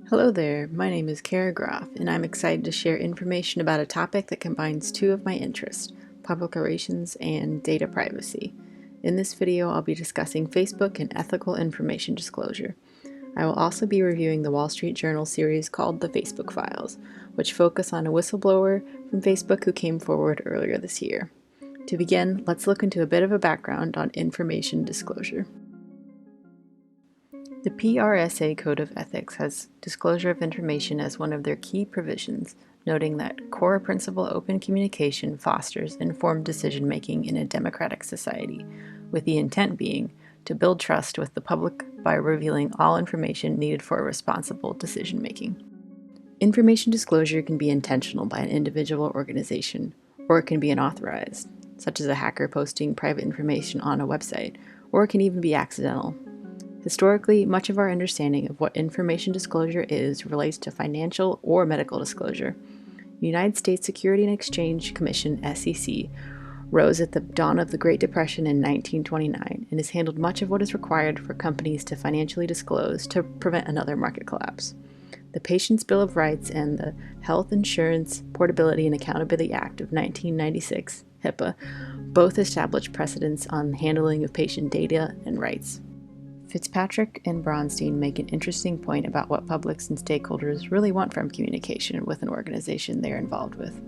Hello there, my name is Kara Groff, and I'm excited to share information about a topic that combines two of my interests, public relations and data privacy. In this video, I'll be discussing Facebook and ethical information disclosure. I will also be reviewing the Wall Street Journal series called The Facebook Files, which focus on a whistleblower from Facebook who came forward earlier this year. To begin, let's look into a bit of a background on information disclosure. The PRSA Code of Ethics has disclosure of information as one of their key provisions, noting that core principle open communication fosters informed decision-making in a democratic society, with the intent being to build trust with the public by revealing all information needed for responsible decision-making. Information disclosure can be intentional by an individual or organization, or it can be unauthorized, such as a hacker posting private information on a website, or it can even be accidental. Historically, much of our understanding of what information disclosure is relates to financial or medical disclosure. The United States Securities and Exchange Commission, SEC, rose at the dawn of the Great Depression in 1929 and has handled much of what is required for companies to financially disclose to prevent another market collapse. The Patient's Bill of Rights and the Health Insurance Portability and Accountability Act of 1996, HIPAA, both established precedents on handling of patient data and rights. Fitzpatrick and Bronstein make an interesting point about what publics and stakeholders really want from communication with an organization they are involved with.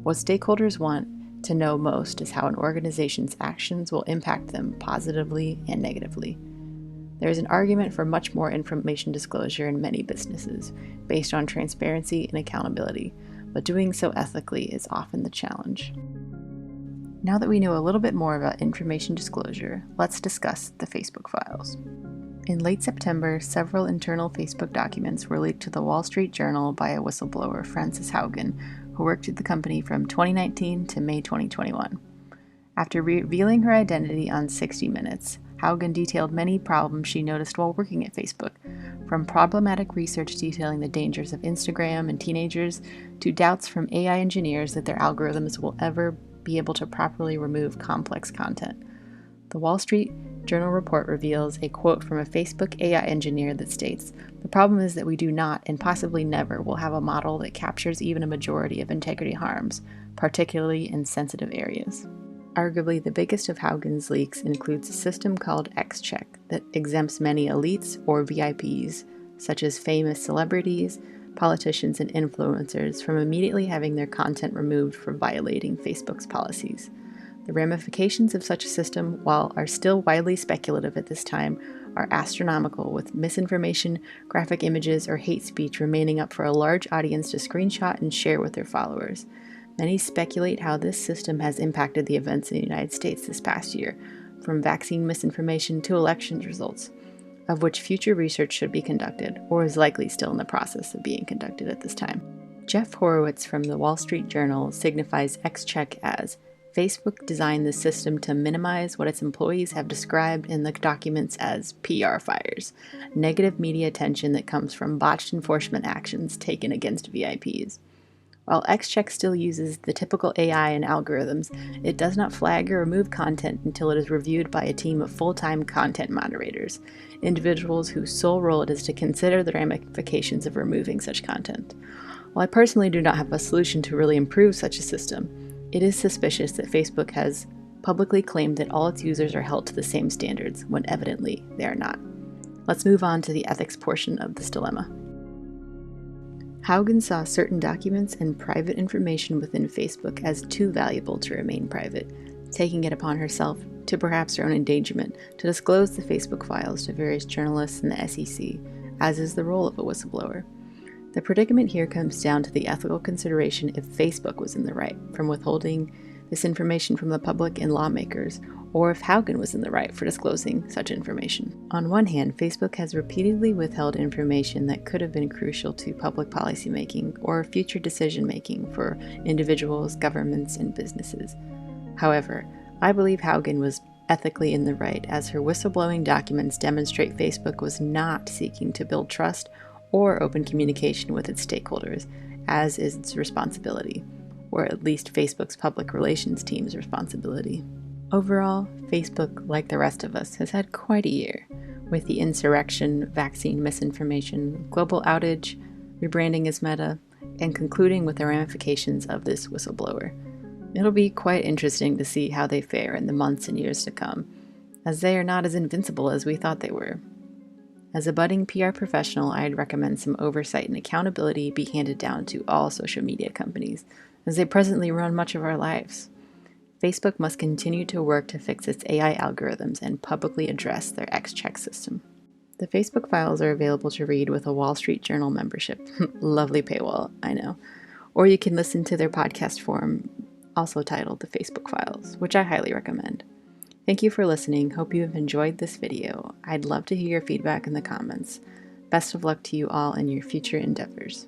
What stakeholders want to know most is how an organization's actions will impact them positively and negatively. There is an argument for much more information disclosure in many businesses, based on transparency and accountability, but doing so ethically is often the challenge. Now that we know a little bit more about information disclosure, let's discuss the Facebook files. In late September, several internal Facebook documents were leaked to the Wall Street Journal by a whistleblower, Frances Haugen, who worked at the company from 2019 to May 2021. After revealing her identity on 60 Minutes, Haugen detailed many problems she noticed while working at Facebook, from problematic research detailing the dangers of Instagram and teenagers to doubts from AI engineers that their algorithms will ever be able to properly remove complex content. The Wall Street Journal report reveals a quote from a Facebook AI engineer that states, "The problem is that we do not, and possibly never, will have a model that captures even a majority of integrity harms, particularly in sensitive areas." Arguably, the biggest of Haugen's leaks includes a system called XCheck that exempts many elites or VIPs, such as famous celebrities, politicians, and influencers, from immediately having their content removed for violating Facebook's policies. The ramifications of such a system, while are still widely speculative at this time, are astronomical, with misinformation, graphic images, or hate speech remaining up for a large audience to screenshot and share with their followers. Many speculate how this system has impacted the events in the United States this past year, from vaccine misinformation to election results, of which future research should be conducted, or is likely still in the process of being conducted at this time. Jeff Horowitz from the Wall Street Journal signifies XCheck as Facebook designed the system to minimize what its employees have described in the documents as PR fires, negative media attention that comes from botched enforcement actions taken against VIPs. While XCheck still uses the typical AI and algorithms, it does not flag or remove content until it is reviewed by a team of full-time content moderators, individuals whose sole role it is to consider the ramifications of removing such content. While I personally do not have a solution to really improve such a system, it is suspicious that Facebook has publicly claimed that all its users are held to the same standards, when evidently they are not. Let's move on to the ethics portion of this dilemma. Haugen saw certain documents and private information within Facebook as too valuable to remain private, taking it upon herself, to perhaps her own endangerment, to disclose the Facebook files to various journalists and the SEC, as is the role of a whistleblower. The predicament here comes down to the ethical consideration if Facebook was in the right from withholding this information from the public and lawmakers, or if Haugen was in the right for disclosing such information. On one hand, Facebook has repeatedly withheld information that could have been crucial to public policymaking or future decision-making for individuals, governments, and businesses. However, I believe Haugen was ethically in the right, as her whistleblowing documents demonstrate Facebook was not seeking to build trust or open communication with its stakeholders, as is its responsibility, or at least Facebook's public relations team's responsibility. Overall, Facebook, like the rest of us, has had quite a year, with the insurrection, vaccine misinformation, global outage, rebranding as Meta, and concluding with the ramifications of this whistleblower. It'll be quite interesting to see how they fare in the months and years to come, as they are not as invincible as we thought they were. As a budding PR professional, I'd recommend some oversight and accountability be handed down to all social media companies, as they presently run much of our lives. Facebook must continue to work to fix its AI algorithms and publicly address their X-check system. The Facebook files are available to read with a Wall Street Journal membership. Lovely paywall, I know. Or you can listen to their podcast form, also titled The Facebook Files, which I highly recommend. Thank you for listening. Hope you have enjoyed this video. I'd love to hear your feedback in the comments. Best of luck to you all in your future endeavors.